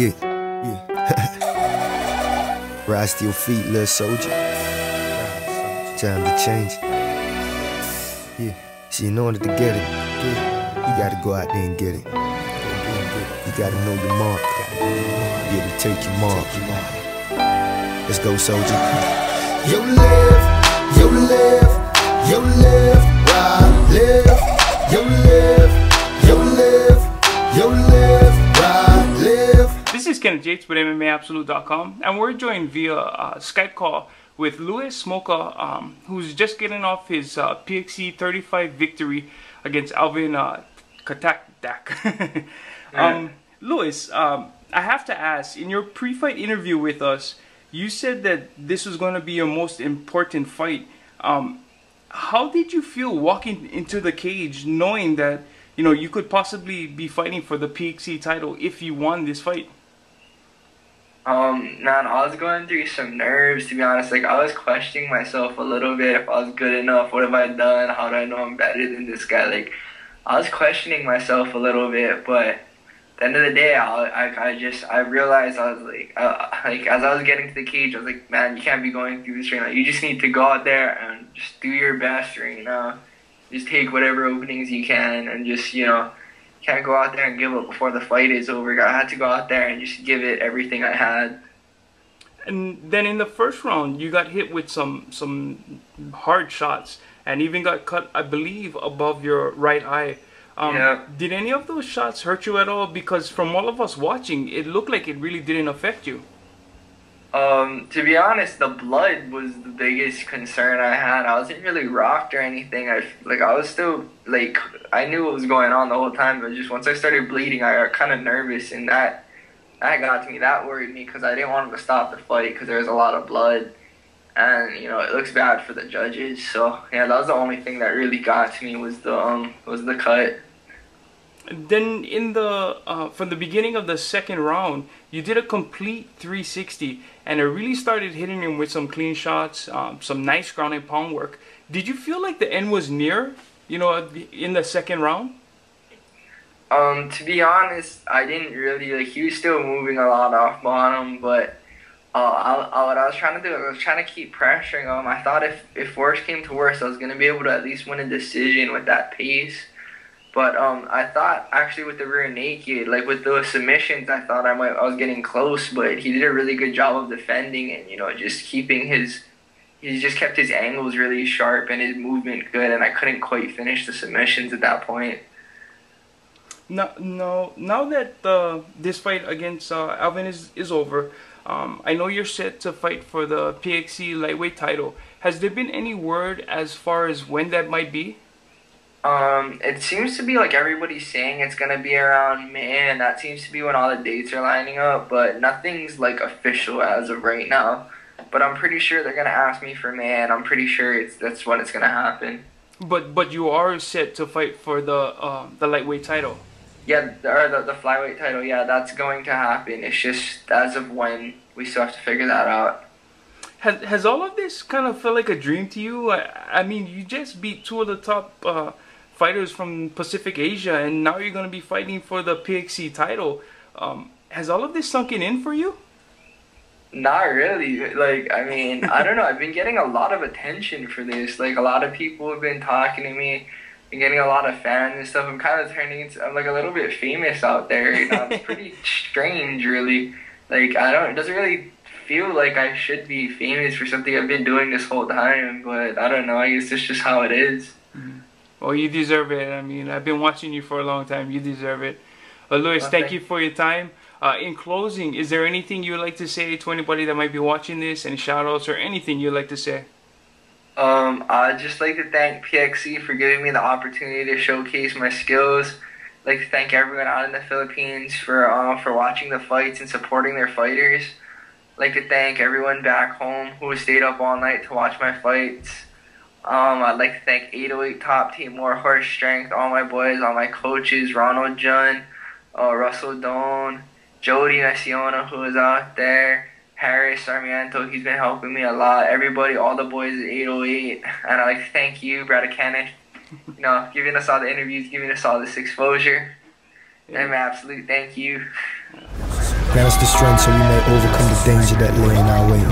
Yeah, yeah. Rise to your feet, little soldier. Time to change. Yeah. See, in order to get it, you gotta go out there and get it. You gotta know your mark. Yeah, to take your mark. Let's go, soldier. You live, you live, you live, ride, live. You live, you live, you live, ride, live. This is Kenneth Yates with MMAabsolute.com, and we're joined via Skype call with Louis Smolka, who's just getting off his PXC 35 victory against Alvin Katakdak. Louis, I have to ask, in your pre-fight interview with us, you said that this was going to be your most important fight. How did you feel walking into the cage knowing that, you know, you could possibly be fighting for the PXC title if you won this fight? Man, I was going through some nerves, to be honest. Like, I was questioning myself a little bit. If I was good enough, what have I done? How do I know I'm better than this guy? Like, I was questioning myself a little bit, but at the end of the day, I realized I was like as I was getting to the cage, I was like, man, you can't be going through this right now. You just need to go out there and just do your best right now. Just take whatever openings you can and just, you know, can't go out there and give up before the fight is over. I had to go out there and just give it everything I had. And then in the first round, you got hit with some hard shots and even got cut, I believe, above your right eye. Yeah. Did any of those shots hurt you at all? Because from all of us watching, it looked like it really didn't affect you. To be honest, the blood was the biggest concern I had. I wasn't really rocked or anything. I was still, like, I knew what was going on the whole time, but just once I started bleeding, I got kind of nervous, and that got to me. That worried me because I didn't want him to stop the fight because there was a lot of blood, and, you know, it looks bad for the judges. So, yeah, that was the only thing that really got to me was the cut. Then in the from the beginning of the second round, you did a complete 360, and it really started hitting him with some clean shots, some nice ground and pound work. Did you feel like the end was near, you know, in the second round? To be honest, I didn't really, like, he was still moving a lot off bottom, but what I was trying to do, I was trying to keep pressuring him. I thought if worse came to worse, I was going to be able to at least win a decision with that pace. But I thought, actually, with the rear naked, like with those submissions, I thought I was getting close, but he did a really good job of defending and, you know, just keeping he just kept his angles really sharp and his movement good, and I couldn't quite finish the submissions at that point. Now that this fight against Alvin is over, I know you're set to fight for the PXC lightweight title. Has there been any word as far as when that might be? It seems to be like everybody's saying it's gonna be around May, and that seems to be when all the dates are lining up, but nothing's like official as of right now. But I'm pretty sure they're gonna ask me for May, and I'm pretty sure that's when it's gonna happen. But you are set to fight for the lightweight title. Yeah, or the flyweight title. Yeah, that's going to happen. It's just as of when, we still have to figure that out. Has all of this kind of felt like a dream to you? I mean, you just beat two of the top fighters from Pacific Asia, and now you're going to be fighting for the PXC title. Has all of this sunken in for you? Not really. Like, I mean, I don't know. I've been getting a lot of attention for this. Like, a lot of people have been talking to me, been getting a lot of fans and stuff. I'm kind of turning into, I'm like a little bit famous out there. You know, it's pretty strange, really. Like, it doesn't really feel like I should be famous for something I've been doing this whole time, but I don't know. I guess it's just how it is. Well, you deserve it. I mean, I've been watching you for a long time. You deserve it. Louis, thank you for your time. In closing, is there anything you would like to say to anybody that might be watching this, and shout outs or anything you'd like to say? I'd just like to thank PXC for giving me the opportunity to showcase my skills. I'd like to thank everyone out in the Philippines for watching the fights and supporting their fighters. I'd like to thank everyone back home who stayed up all night to watch my fights. I'd like to thank 808 Top Team, More Horse Strength, all my boys, all my coaches, Ronald Jun, Russell Doan, Jody Naciona, who is out there, Harris Sarmiento, he's been helping me a lot, everybody, all the boys at 808, and I'd like to thank you, Brother Kenneth, you know, giving us all the interviews, giving us all this exposure, and absolute thank you. Grant us the strength so we may overcome the danger that lay in our way.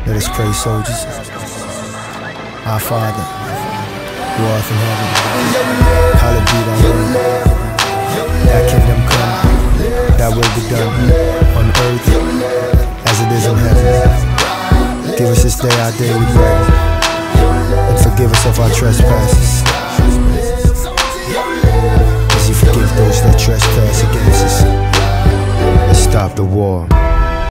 Let us pray, soldiers. Our Father, who art in heaven, hallowed be thy name. Thy kingdom come, thy will be done, on earth as it is in heaven. Give us this day our daily bread, and forgive us of our trespasses, as you forgive those that trespass against us. And stop the war.